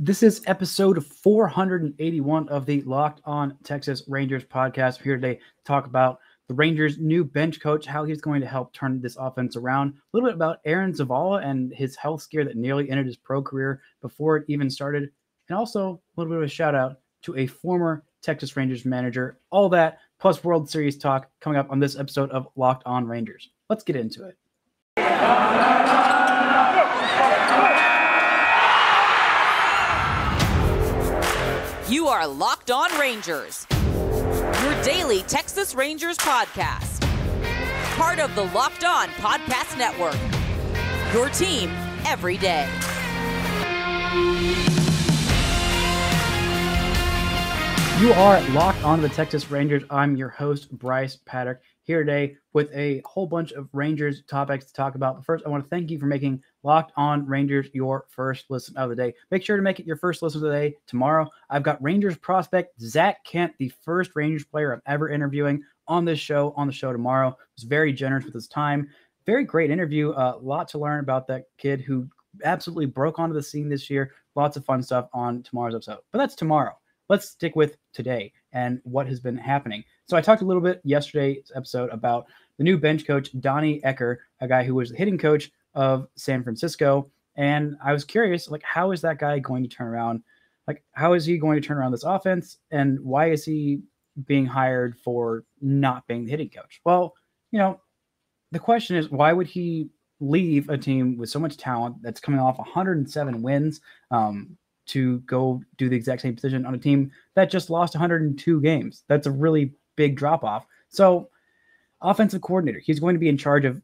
This is episode 481 of the Locked On Texas Rangers podcast. We're here today to talk about the Rangers' new bench coach, how he's going to help turn this offense around, a little bit about Aaron Zavala and his health scare that nearly ended his pro career before it even started, and also a little bit of a shout out to a former Texas Rangers manager. All that plus World Series talk coming up on this episode of Locked On Rangers. Let's get into it. You are Locked On Rangers, your daily Texas Rangers podcast. Part of the Locked On Podcast Network, your team every day. You are locked on to the Texas Rangers. I'm your host, Brice Paterik, here today with a whole bunch of Rangers topics to talk about. But first, I want to thank you for making Locked On Rangers your first listen of the day. Make sure to make it your first listen of the day tomorrow. I've got Rangers prospect Zach Kent, the first Rangers player I'm ever interviewing on the show tomorrow. He was very generous with his time. Very great interview. A lot to learn about that kid who absolutely broke onto the scene this year. Lots of fun stuff on tomorrow's episode. But that's tomorrow. Let's stick with today and what has been happening. So I talked a little bit yesterday's episode about the new bench coach, Donnie Ecker, a guy who was the hitting coach of San Francisco. And I was curious, how is that guy going to turn around? How is he going to turn around this offense? And why is he being hired for not being the hitting coach? Well, the question is, why would he leave a team with so much talent that's coming off 107 wins to go do the exact same position on a team that just lost 102 games? That's a really big drop off. So offensive coordinator, he's going to be in charge of,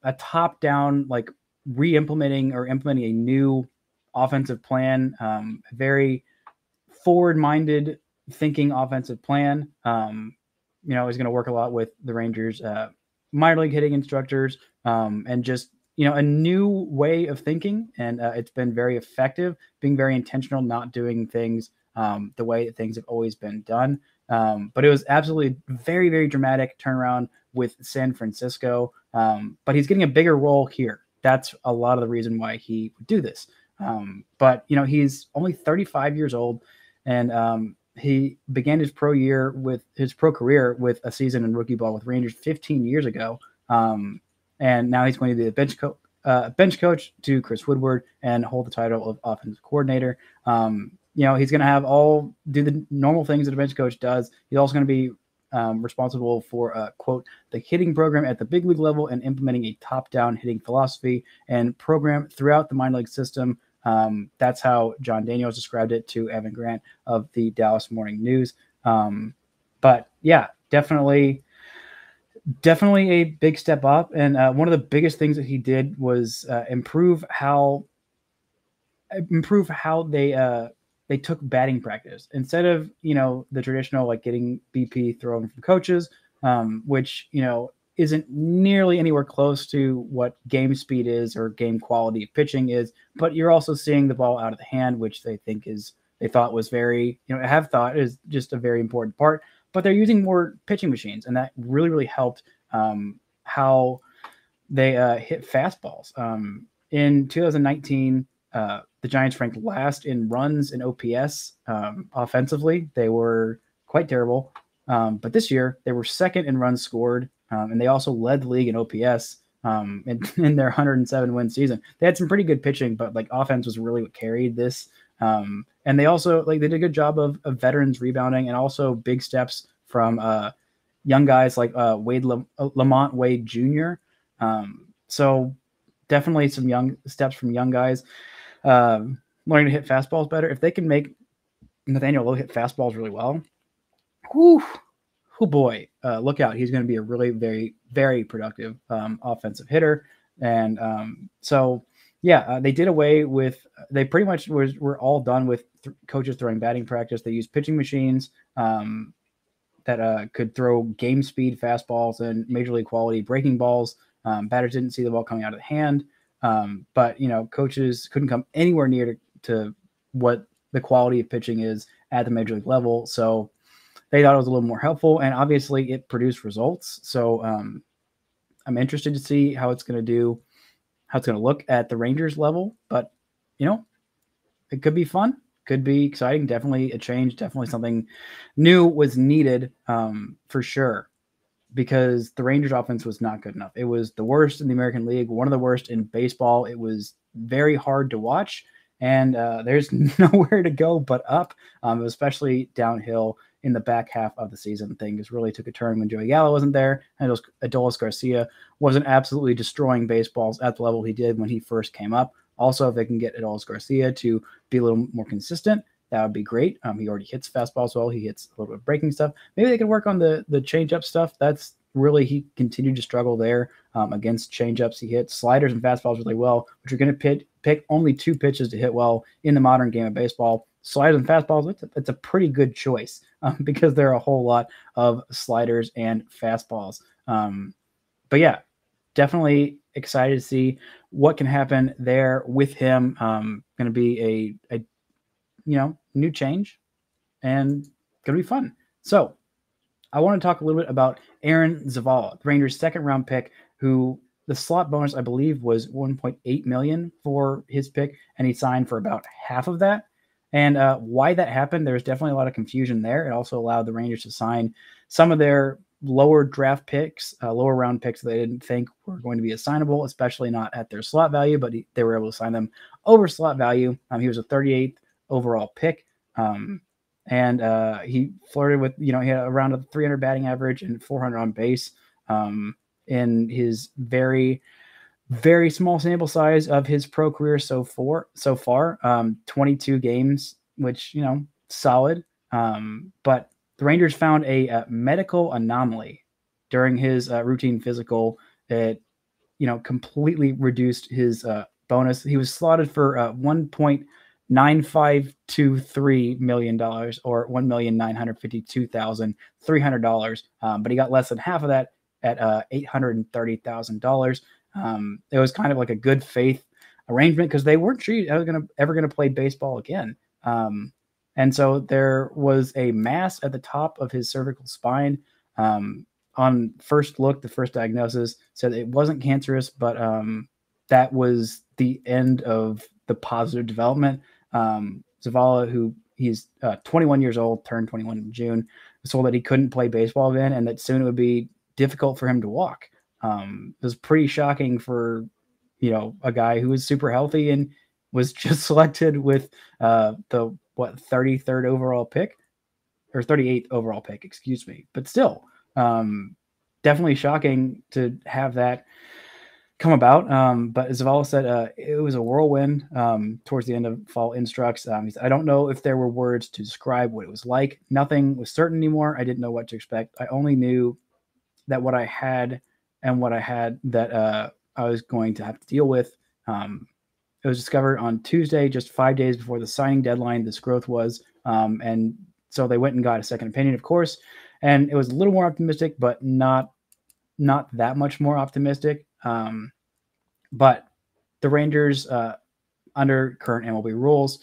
a top down, implementing a new offensive plan, very forward minded thinking offensive plan. He's going to work a lot with the Rangers, minor league hitting instructors, and just, a new way of thinking. And it's been very effective, being very intentional, not doing things the way that things have always been done. But it was absolutely very, very dramatic turnaround with San Francisco. But he's getting a bigger role here. That's a lot of the reason why he would do this. But he's only 35 years old, and he began his pro career with a season in rookie ball with Rangers 15 years ago. And now he's going to be the bench coach to Chris Woodward and hold the title of offensive coordinator. He's going to do the normal things that a bench coach does. He's also going to be responsible for, quote, the hitting program at the big league level and implementing a top-down hitting philosophy and program throughout the minor league system. That's how John Daniels described it to Evan Grant of the Dallas Morning News. But yeah, definitely a big step up. And one of the biggest things that he did was improve how they took batting practice instead of, the traditional, getting BP thrown from coaches, which, isn't nearly anywhere close to what game speed is or game quality of pitching is. But you're also seeing the ball out of the hand, which they thought was very, have thought is just a very important part. But they're using more pitching machines, and that really, really helped how they hit fastballs. In 2019, the Giants ranked last in runs and OPS offensively. They were quite terrible. But this year, they were second in runs scored, and they also led the league in OPS in their 107-win season. They had some pretty good pitching, but offense was really what carried this. And they also they did a good job of veterans rebounding, and also big steps from young guys like Lamont Wade Jr. So definitely some young steps from young guys learning to hit fastballs better. If they can make Nathaniel Lowe hit fastballs really well, boy, look out. He's going to be a really very, very productive offensive hitter. And they did away with – they pretty much were all done with coaches throwing batting practice. They used pitching machines that could throw game speed fastballs and major league quality breaking balls. Batters didn't see the ball coming out of the hand. But coaches couldn't come anywhere near to what the quality of pitching is at the major league level. So they thought it was a little more helpful, and obviously it produced results. So I'm interested to see how it's going to look at the Rangers level, but it could be fun. could be exciting. Definitely a change. Definitely something new was needed for sure, because the Rangers offense was not good enough. It was the worst in the American League, one of the worst in baseball. It was very hard to watch, and there's nowhere to go but up, especially downhill in the back half of the season. Things really took a turn when Joey Gallo wasn't there, and Adolis Garcia wasn't absolutely destroying baseballs at the level he did when he first came up. Also, if they can get Adolis Garcia to be a little more consistent, that would be great. He already hits fastballs well. He hits a little bit of breaking stuff. Maybe they could work on the changeup stuff. That's really, he continued to struggle there against changeups. He hit sliders and fastballs really well, but you're going to pick only 2 pitches to hit well in the modern game of baseball. Sliders and fastballs, it's a pretty good choice because there are a whole lot of sliders and fastballs. But yeah, definitely excited to see what can happen there with him. Going to be a new change and going to be fun. So I want to talk a little bit about Aaron Zavala, the Rangers' second-round pick, who the slot bonus, I believe, was $1.8 million for his pick, and he signed for about half of that. And why that happened, there's definitely a lot of confusion there. It also allowed the Rangers to sign some of their lower draft picks, lower round picks that they didn't think were going to be assignable, especially not at their slot value, but they were able to sign them over slot value. He was a 38th overall pick. And he flirted with, he had around a 300 batting average and 400 on base in his very, very small sample size of his pro career so far. 22 games, which, solid. But the Rangers found a medical anomaly during his routine physical. It, completely reduced his bonus. He was slotted for $1.9523 million or $1,952,300. But he got less than half of that at $830,000. It was kind of like a good faith arrangement because they weren't sure he was ever going to play baseball again. And so there was a mass at the top of his cervical spine. On first look, the first diagnosis said it wasn't cancerous, but that was the end of the positive development. Zavala, who he's 21 years old, turned 21 in June, was told that he couldn't play baseball again and that soon it would be difficult for him to walk. It was pretty shocking for, a guy who was super healthy and was just selected with the 33rd overall pick or 38th overall pick, excuse me. But still, definitely shocking to have that come about. But as Zavala said, it was a whirlwind towards the end of fall instructs. I don't know if there were words to describe what it was like. Nothing was certain anymore. I didn't know what to expect. I only knew that what I had and what I had that I was going to have to deal with. It was discovered on Tuesday, just 5 days before the signing deadline, this growth was. And so they went and got a second opinion, of course. And it was a little more optimistic, but not that much more optimistic. But the Rangers, under current MLB rules,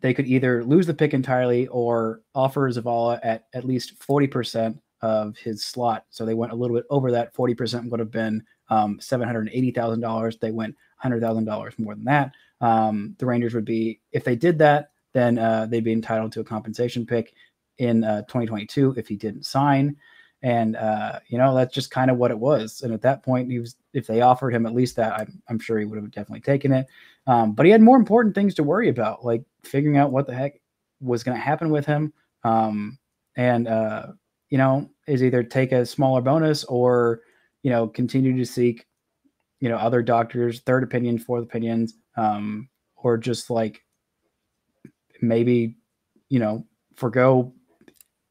they could either lose the pick entirely or offer Zavala at least 40% of his slot. So they went a little bit over that. 40% would have been $780,000. They went $100,000 more than that. The Rangers would be, if they did that, then they'd be entitled to a compensation pick in 2022 if he didn't sign. And, that's just kind of what it was. And at that point, if they offered him at least that, I'm sure he would have definitely taken it. But he had more important things to worry about, like figuring out what the heck was going to happen with him. Is either take a smaller bonus or, continue to seek, other doctors, third opinions, fourth opinions, or just like maybe, forgo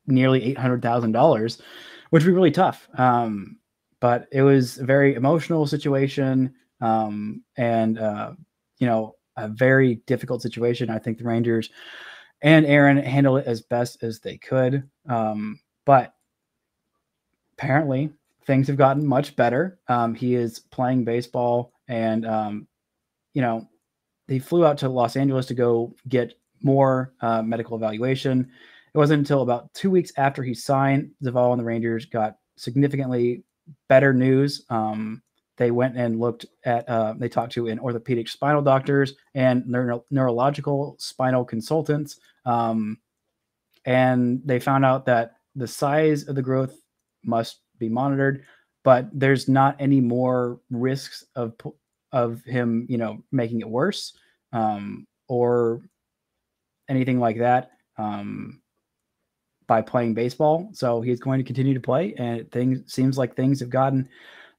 nearly $800,000, which would be really tough. But it was a very emotional situation, and a very difficult situation. I think the Rangers and Aaron handled it as best as they could. But apparently things have gotten much better. He is playing baseball, and, he flew out to Los Angeles to go get more medical evaluation. It wasn't until about 2 weeks after he signed, Zavala and the Rangers got significantly better news. they went and looked at, they talked to an orthopedic spinal doctors and neurological spinal consultants. And they found out that the size of the growth must be monitored, but there's not any more risks of him, making it worse, or anything like that, by playing baseball. So he's going to continue to play, and seems like things have gotten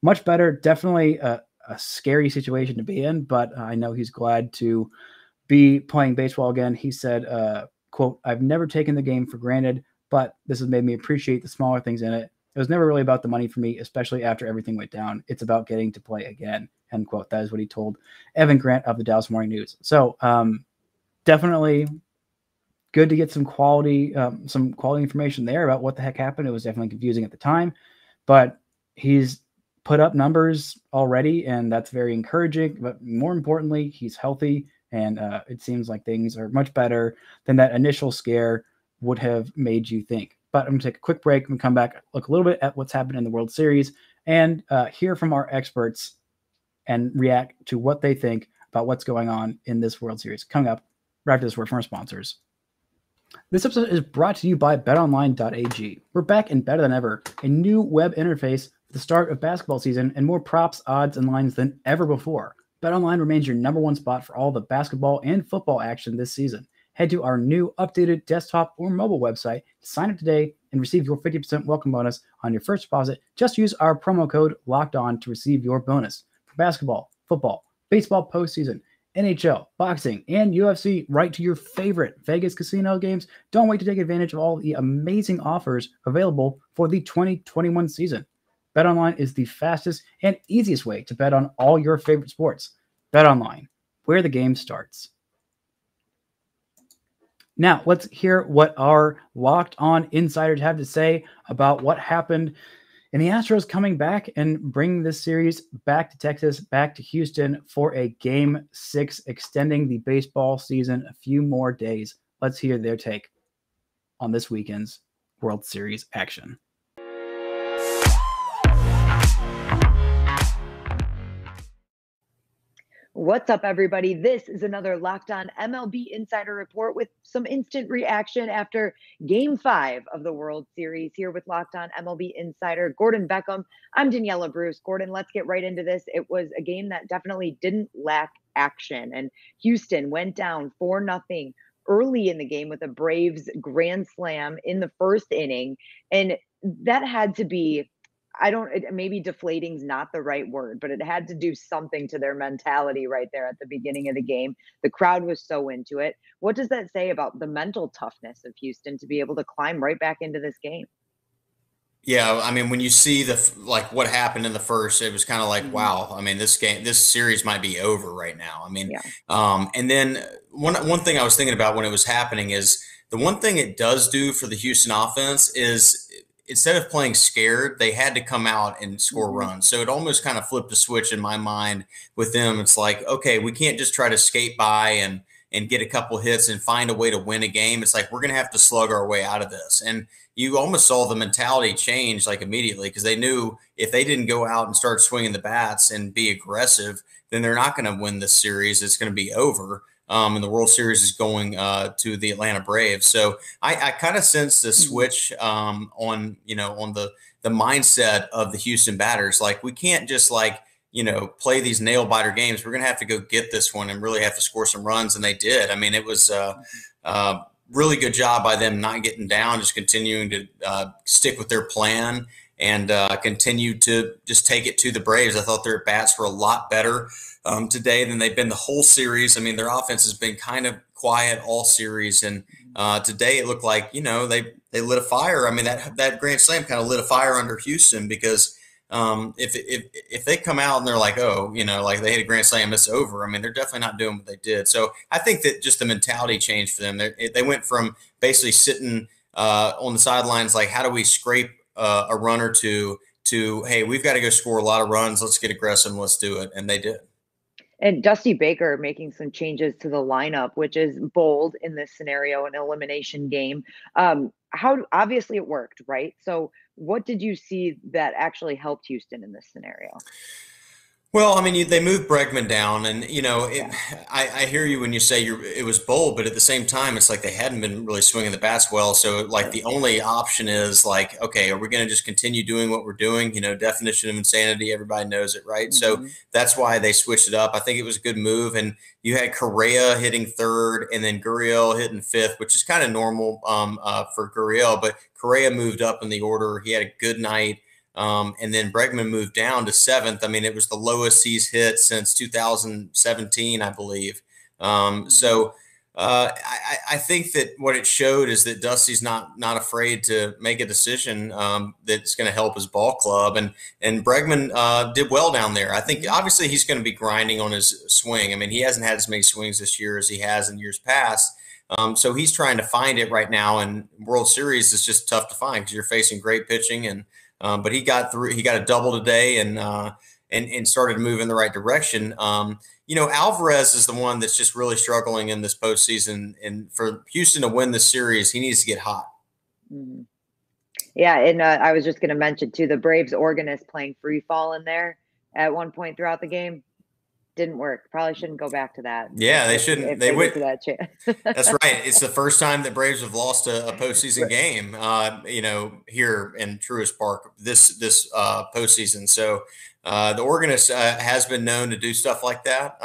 much better. Definitely a scary situation to be in, but I know he's glad to be playing baseball again. He said, quote, "I've never taken the game for granted, but this has made me appreciate the smaller things in it. It was never really about the money for me, especially after everything went down. It's about getting to play again," end quote. That is what he told Evan Grant of the Dallas Morning News. So definitely good to get some quality information there about what the heck happened. It was definitely confusing at the time, but he's put up numbers already, and that's very encouraging. But more importantly, he's healthy, and it seems like things are much better than that initial scare would have made you think. But I'm going to take a quick break and come back, look a little bit at what's happened in the World Series, and hear from our experts and react to what they think about what's going on in this World Series. Coming up right after this word from our sponsors. This episode is brought to you by betonline.ag. We're back and better than ever. A new web interface for the start of basketball season and more props, odds, and lines than ever before. BetOnline remains your number one spot for all the basketball and football action this season. Head to our new updated desktop or mobile website to sign up today and receive your 50% welcome bonus on your first deposit. Just use our promo code LOCKEDON to receive your bonus. For basketball, football, baseball postseason, NHL, boxing, and UFC, right to your favorite Vegas casino games. Don't wait to take advantage of all the amazing offers available for the 2021 season. BetOnline is the fastest and easiest way to bet on all your favorite sports. BetOnline, where the game starts. Now, let's hear what our Locked On insiders have to say about what happened in the Astros coming back and bringing this series back to Texas, back to Houston for a Game 6, extending the baseball season a few more days. Let's hear their take on this weekend's World Series action. What's up, everybody? This is another Locked On MLB Insider Report with some instant reaction after Game 5 of the World Series. Here with Locked On MLB Insider Gordon Beckham. I'm Daniela Bruce. Gordon, let's get right into this. It was a game that definitely didn't lack action, and Houston went down 4-0 early in the game with a Braves grand slam in the first inning, and that had to be, maybe deflating's not the right word, but it had to do something to their mentality right there at the beginning of the game. The crowd was so into it. What does that say about the mental toughness of Houston to be able to climb right back into this game? Yeah, I mean, when you see what happened in the first, it was kind of like, wow. I mean, this series might be over right now. I mean, and then one thing I was thinking about when it was happening is the one thing it does do for the Houston offense is, instead of playing scared, they had to come out and score runs. So it almost kind of flipped the switch in my mind with them. It's like, okay, we can't just try to skate by and get a couple hits and find a way to win a game. It's like, we're going to have to slug our way out of this. And you almost saw the mentality change immediately, because they knew if they didn't go out and start swinging the bats and be aggressive, then they're not going to win this series. It's going to be over. And the World Series is going to the Atlanta Braves. So I kind of sense the switch on the mindset of the Houston batters. Like, we can't just play these nail biter games. We're going to have to go get this one and really have to score some runs. And they did. I mean, it was really good job by them not getting down, just continuing to stick with their plan and continue to just take it to the Braves. I thought their bats were a lot better today than they've been the whole series. I mean, their offense has been kind of quiet all series, and today it looked like, they lit a fire. I mean, that grand slam kind of lit a fire under Houston, because if they come out and they're like, oh, they hit a grand slam, it's over. I mean, they're definitely not doing what they did. So I think that just the mentality changed for them. They went from basically sitting on the sidelines, like, how do we scrape a run or two, to, hey, we've got to go score a lot of runs. Let's get aggressive and let's do it. And they did. And Dusty Baker making some changes to the lineup, which is bold in this scenario, an elimination game. How obviously it worked, right? So what did you see that actually helped Houston in this scenario? Well, I mean, they moved Bregman down, and I hear you when you say it was bold, but at the same time, it's like they hadn't been really swinging the bats well. So, like, the only option is like, okay, are we going to just continue doing what we're doing? Definition of insanity, everybody knows it, right? So that's why they switched it up. I think it was a good move, and you had Correa hitting third, and then Gurriel hitting fifth, which is kind of normal for Gurriel, but Correa moved up in the order. He had a good night. And then Bregman moved down to seventh. I mean, it was the lowest he's hit since 2017, I believe. I think that what it showed is that Dusty's not afraid to make a decision that's going to help his ball club. And Bregman did well down there. I think obviously he's going to be grinding on his swing. I mean, he hasn't had as many swings this year as he has in years past. So he's trying to find it right now. And World Series is just tough to find because you're facing great pitching and but he got through. He got a double today, and started to move in the right direction. Alvarez is the one that's just really struggling in this postseason. And for Houston to win this series, he needs to get hot. Mm-hmm. Yeah, and I was just going to mention too, the Braves organist playing free fall in there at one point throughout the game. Didn't work. Probably shouldn't go back to that. Yeah, they shouldn't. They went to that chance. That's right. It's the first time that Braves have lost a postseason game. Here in Truist Park this postseason. So the organist has been known to do stuff like that.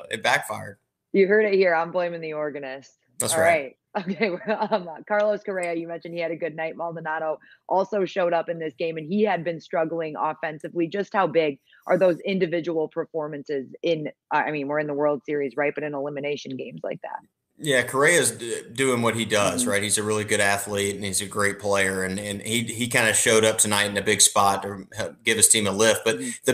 It backfired. You heard it here. I'm blaming the organist. That's All right. Okay, Carlos Correa, you mentioned he had a good night. Maldonado also showed up in this game, and he had been struggling offensively. Just how big are those individual performances we're in the World Series, right? But in elimination games like that. Yeah, Correa's doing what he does, right? He's a really good athlete and he's a great player, and he kind of showed up tonight in a big spot to give his team a lift. But the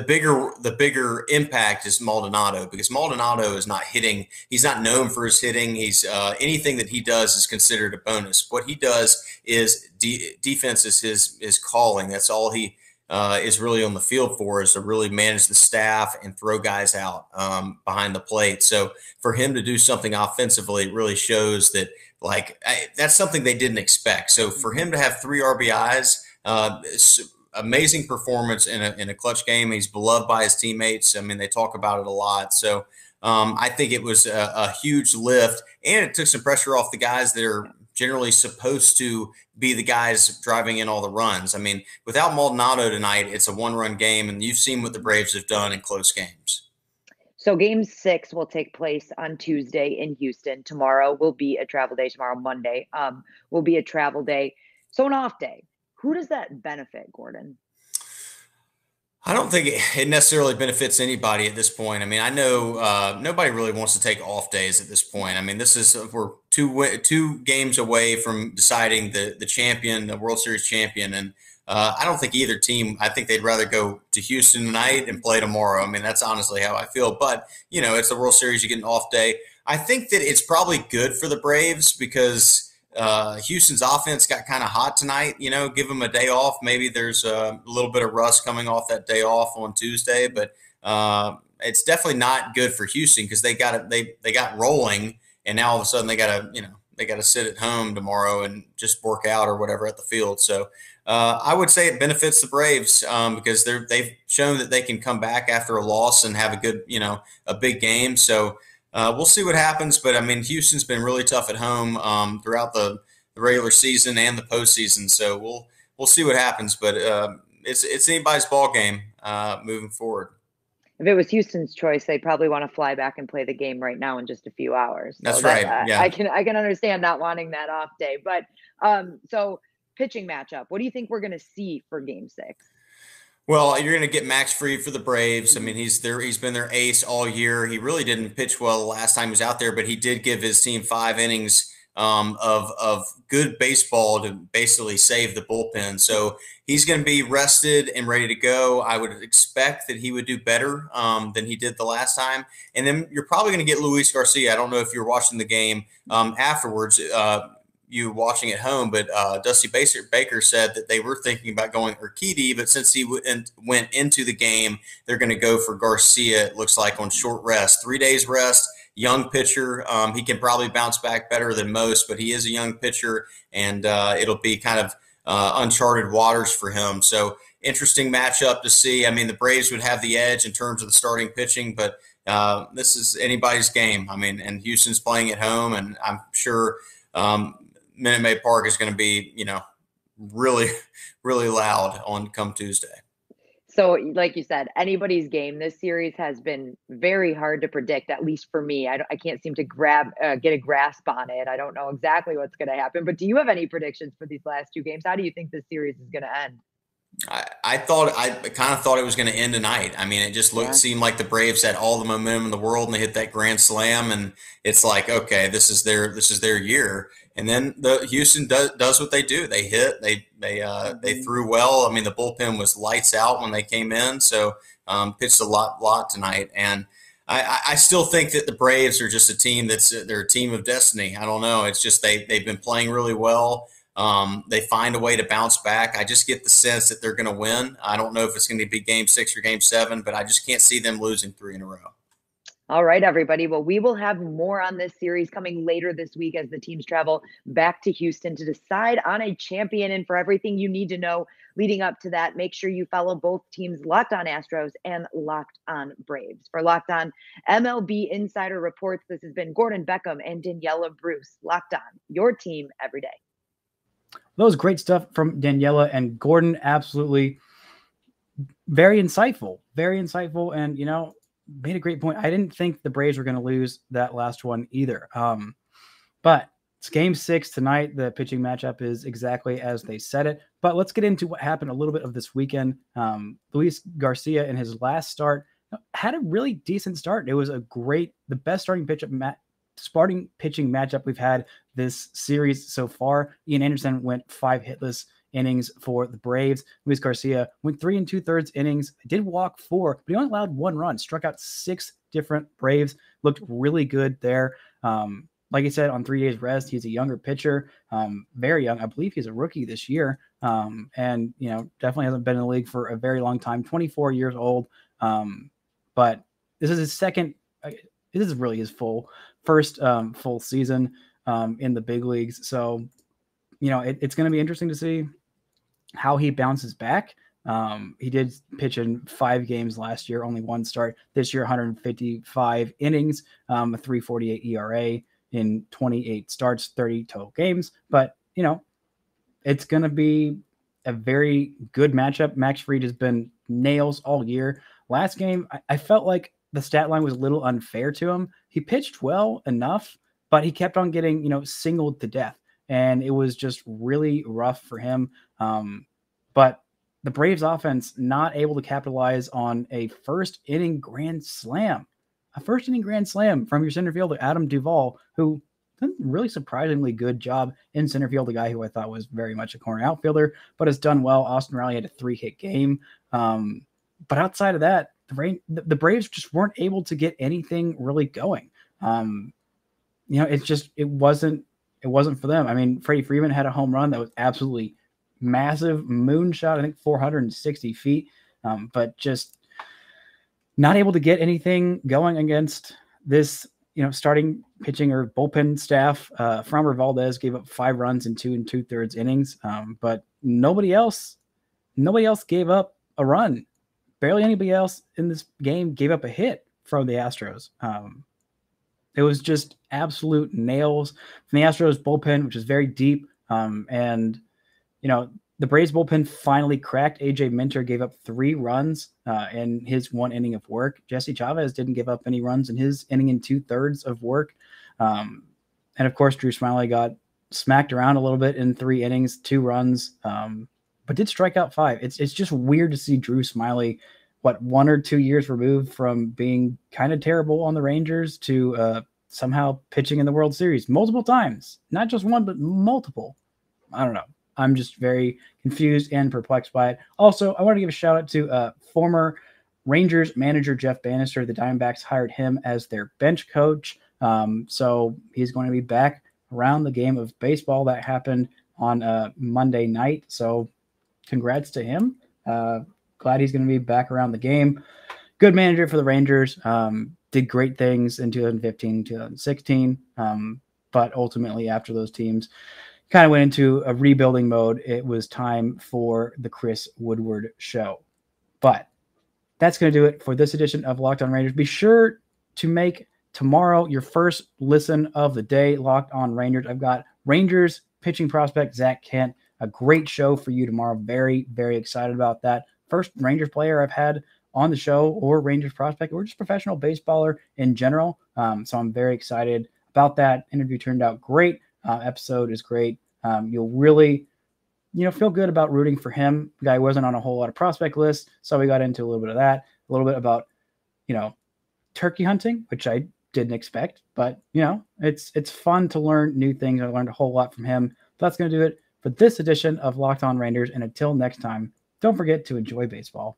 bigger impact is Maldonado, because Maldonado is not hitting. He's not known for his hitting. He's anything that he does is considered a bonus. What he does is defense is his calling. That's all he is really on the field for, is to really manage the staff and throw guys out behind the plate. So for him to do something offensively, it really shows that that's something they didn't expect. So for him to have 3 RBIs, amazing performance in a clutch game. He's beloved by his teammates. I mean, they talk about it a lot. So I think it was a huge lift, and it took some pressure off the guys that are generally supposed to be the guys driving in all the runs. I mean, without Maldonado tonight, it's a 1-run game, and you've seen what the Braves have done in close games. So game 6 will take place on Tuesday in Houston. Tomorrow will be a travel day. Tomorrow, Monday, will be a travel day. So an off day. Who does that benefit, Gordon? I don't think it necessarily benefits anybody at this point. I mean, I know nobody really wants to take off days at this point. I mean, we're two games away from deciding the champion, the World Series champion, and I don't think either team. I think they'd rather go to Houston tonight and play tomorrow. I mean, that's honestly how I feel. But it's the World Series; you get an off day. I think that it's probably good for the Braves because Houston's offense got kind of hot tonight. Give them a day off. Maybe there's a little bit of rust coming off that day off on Tuesday, but it's definitely not good for Houston because they got rolling, and now all of a sudden they got to sit at home tomorrow and just work out or whatever at the field. So I would say it benefits the Braves because they've shown that they can come back after a loss and have a good a big game. So. We'll see what happens, but I mean, Houston's been really tough at home throughout the regular season and the postseason. So we'll see what happens, but it's anybody's ball game moving forward. If it was Houston's choice, they'd probably want to fly back and play the game right now in just a few hours. So That's right. Yeah, I can understand not wanting that off day, but so pitching matchup. What do you think we're going to see for Game 6? Well, you're going to get Max Fried for the Braves. I mean, he's been their ace all year. He really didn't pitch well the last time he was out there, but he did give his team 5 innings of good baseball to basically save the bullpen. So he's going to be rested and ready to go. I would expect that he would do better than he did the last time. And then you're probably going to get Luis Garcia. I don't know if you're watching the game afterwards. You watching at home, but Dusty Baker said that they were thinking about going Urquidy, but since he went into the game, they're going to go for Garcia, it looks like, on short rest. 3 days rest, young pitcher. He can probably bounce back better than most, but he is a young pitcher, and it'll be kind of uncharted waters for him. So interesting matchup to see. I mean, the Braves would have the edge in terms of the starting pitching, but this is anybody's game. I mean, and Houston's playing at home, and I'm sure Minute Maid Park is going to be, really, really loud on come Tuesday. So, like you said, anybody's game. This series has been very hard to predict, at least for me. I can't seem to get a grasp on it. I don't know exactly what's going to happen. But do you have any predictions for these last two games? How do you think this series is going to end? I kind of thought it was going to end tonight. I mean, it just seemed like the Braves had all the momentum in the world, and they hit that grand slam, and it's like, okay, this is their year. And then the Houston does what they do. They hit. They threw well. I mean, the bullpen was lights out when they came in. So pitched a lot tonight. And I still think that the Braves are just a team they're a team of destiny. I don't know. It's just they've been playing really well. They find a way to bounce back. I just get the sense that they're going to win. I don't know if it's going to be Game 6 or Game 7, but I just can't see them losing 3 in a row. All right, everybody. Well, we will have more on this series coming later this week as the teams travel back to Houston to decide on a champion. And for everything you need to know leading up to that, make sure you follow both teams, Locked On Astros and Locked On Braves. For Locked On MLB Insider Reports, this has been Gordon Beckham and Daniela Bruce. Locked On, your team every day. That was great stuff from Daniela and Gordon. Absolutely very insightful, and, made a great point. I didn't think the Braves were going to lose that last one either. But it's Game 6 tonight. The pitching matchup is exactly as they said it. But let's get into what happened a little bit of this weekend. Luis Garcia in his last start had a really decent start. It was the best starting pitching matchup we've had this series so far. Ian Anderson went 5 hitless innings for the Braves. Luis Garcia went 3 2/3 innings, did walk 4, but he only allowed 1 run, struck out 6 different Braves, looked really good there. Like I said, on 3 days rest, he's a younger pitcher, very young. I believe he's a rookie this year. And, definitely hasn't been in the league for a very long time, 24 years old. But this is his second, this is really his first full season in the big leagues. So, it's going to be interesting to see how he bounces back. He did pitch in 5 games last year, only 1 start. This year, 155 innings, a 3.48 ERA in 28 starts, 30 total games. But, it's going to be a very good matchup. Max Fried has been nails all year. Last game, I felt like the stat line was a little unfair to him. He pitched well enough, but he kept on getting, singled to death. And it was just really rough for him. But the Braves offense not able to capitalize on a first inning grand slam from your center fielder, Adam Duvall, who did a really surprisingly good job in center field, a guy who I thought was very much a corner outfielder, but has done well. Austin Riley had a 3-hit game. But outside of that, the Braves just weren't able to get anything really going. It wasn't for them. I mean, Freddie Freeman had a home run that was absolutely massive, moonshot, I think 460 feet, but just not able to get anything going against this, starting pitching or bullpen staff. Framber Valdez gave up 5 runs in 2 2/3 innings, but nobody else gave up a run. Barely anybody else in this game gave up a hit from the Astros. It was just absolute nails from the Astros bullpen, which is very deep. The Braves bullpen finally cracked. AJ Minter gave up 3 runs in his 1 inning of work. Jesse Chavez didn't give up any runs in his inning and 2/3 of work. And of course, Drew Smyly got smacked around a little bit in 3 innings, 2 runs, but did strike out 5. It's just weird to see Drew Smyly, 1 or 2 years removed from being kind of terrible on the Rangers to somehow pitching in the World Series multiple times, not just 1, but multiple. I don't know. I'm just very confused and perplexed by it. Also, I want to give a shout out to former Rangers manager Jeff Bannister. The Diamondbacks hired him as their bench coach. So he's going to be back around the game of baseball. That happened on Monday night. So congrats to him. Glad he's going to be back around the game. Good manager for the Rangers. Did great things in 2015, 2016. But ultimately, after those teams kind of went into a rebuilding mode. It was time for the Chris Woodward show. But that's going to do it for this edition of Locked On Rangers. Be sure to make tomorrow your first listen of the day, Locked On Rangers. I've got Rangers pitching prospect Zach Kent. A great show for you tomorrow. Very, very excited about that. First Rangers player I've had on the show, or Rangers prospect, or just professional baseballer in general. So I'm very excited about that. Interview turned out great. Episode is great. You'll really, feel good about rooting for him. The guy wasn't on a whole lot of prospect lists, so we got into a little bit of that, a little bit about, turkey hunting, which I didn't expect, but it's fun to learn new things. I learned a whole lot from him. But that's going to do it for this edition of Locked On Rangers. And until next time, don't forget to enjoy baseball.